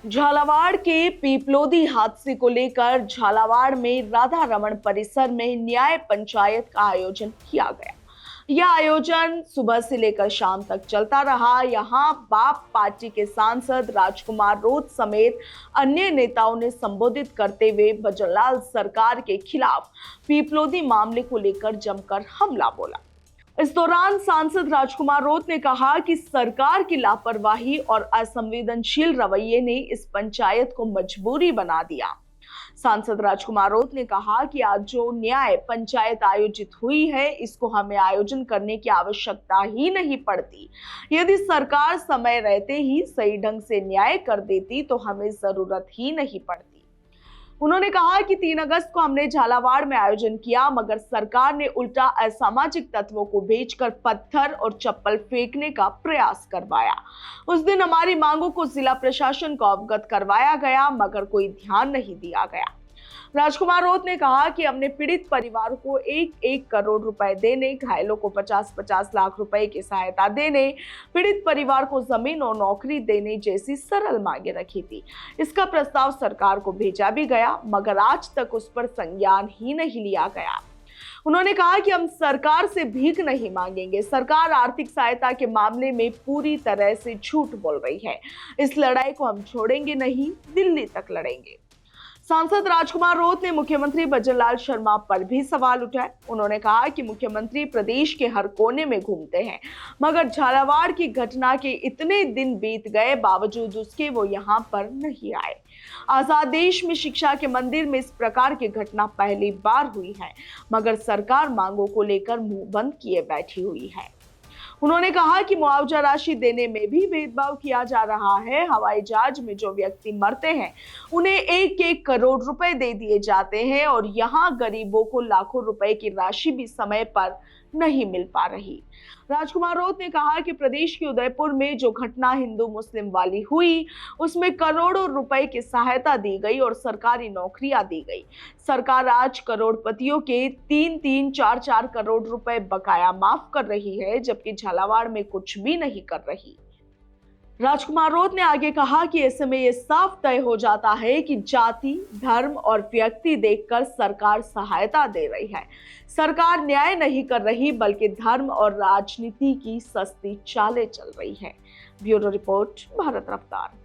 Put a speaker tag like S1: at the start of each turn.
S1: झालावाड़ के पीपलोदी हादसे को लेकर झालावाड़ में राधा रमन परिसर में न्याय पंचायत का आयोजन किया गया। यह आयोजन सुबह से लेकर शाम तक चलता रहा। यहां बाप पार्टी के सांसद राजकुमार रोत समेत अन्य नेताओं ने संबोधित करते हुए भजनलाल सरकार के खिलाफ पीपलोदी मामले को लेकर जमकर हमला बोला। इस दौरान सांसद राजकुमार रोत ने कहा कि सरकार की लापरवाही और असंवेदनशील रवैये ने इस पंचायत को मजबूरी बना दिया। सांसद राजकुमार रोत ने कहा कि आज जो न्याय पंचायत आयोजित हुई है, इसको हमें आयोजन करने की आवश्यकता ही नहीं पड़ती। यदि सरकार समय रहते ही सही ढंग से न्याय कर देती तो हमें जरूरत ही नहीं पड़ती। उन्होंने कहा कि 3 अगस्त को हमने झालावाड़ में आयोजन किया, मगर सरकार ने उल्टा असामाजिक तत्वों को भेजकर पत्थर और चप्पल फेंकने का प्रयास करवाया। उस दिन हमारी मांगों को जिला प्रशासन को अवगत करवाया गया, मगर कोई ध्यान नहीं दिया गया। राजकुमार रोत ने कहा कि हमने पीड़ित परिवार को 1-1 करोड़ रुपए देने, घायलों को 50-50 लाख रुपए की सहायता देने, पीड़ित परिवार को जमीन और नौकरी देने जैसी सरल मांगे रखी थी। इसका प्रस्ताव सरकार को भेजा भी गया, मगर आज तक उस पर संज्ञान ही नहीं लिया गया। उन्होंने कहा कि हम सरकार से भीख नहीं मांगेंगे। सरकार आर्थिक सहायता के मामले में पूरी तरह से झूठ बोल रही है। इस लड़ाई को हम छोड़ेंगे नहीं, दिल्ली तक लड़ेंगे। सांसद राजकुमार रोत ने मुख्यमंत्री भजनलाल शर्मा पर भी सवाल उठाए। उन्होंने कहा कि मुख्यमंत्री प्रदेश के हर कोने में घूमते हैं, मगर झालावाड़ की घटना के इतने दिन बीत गए, बावजूद उसके वो यहाँ पर नहीं आए। आजाद देश में शिक्षा के मंदिर में इस प्रकार की घटना पहली बार हुई है, मगर सरकार मांगों को लेकर मुंह बंद किए बैठी हुई है। उन्होंने कहा कि मुआवजा राशि देने में भी भेदभाव किया जा रहा है। हवाई जहाज में जो व्यक्ति मरते हैं, उन्हें 1-1 करोड़ रुपए दे दिए जाते हैं और यहाँ गरीबों को लाखों रुपए की राशि भी समय पर नहीं मिल पा रही। राजकुमार रोत ने कहा कि प्रदेश के उदयपुर में जो घटना हिंदू मुस्लिम वाली हुई, उसमें करोड़ों रुपए की सहायता दी गई और सरकारी नौकरियां दी गई। सरकार आज करोड़पतियों के 3-3, 4-4 करोड़ रुपए बकाया माफ कर रही है, जबकि झालावाड़ में कुछ भी नहीं कर रही। राजकुमार रोत ने आगे कहा कि ऐसे में यह साफ तय हो जाता है कि जाति, धर्म और व्यक्ति देखकर सरकार सहायता दे रही है। सरकार न्याय नहीं कर रही, बल्कि धर्म और राजनीति की सस्ती चालें चल रही है। ब्यूरो रिपोर्ट, भारत रफ्तार।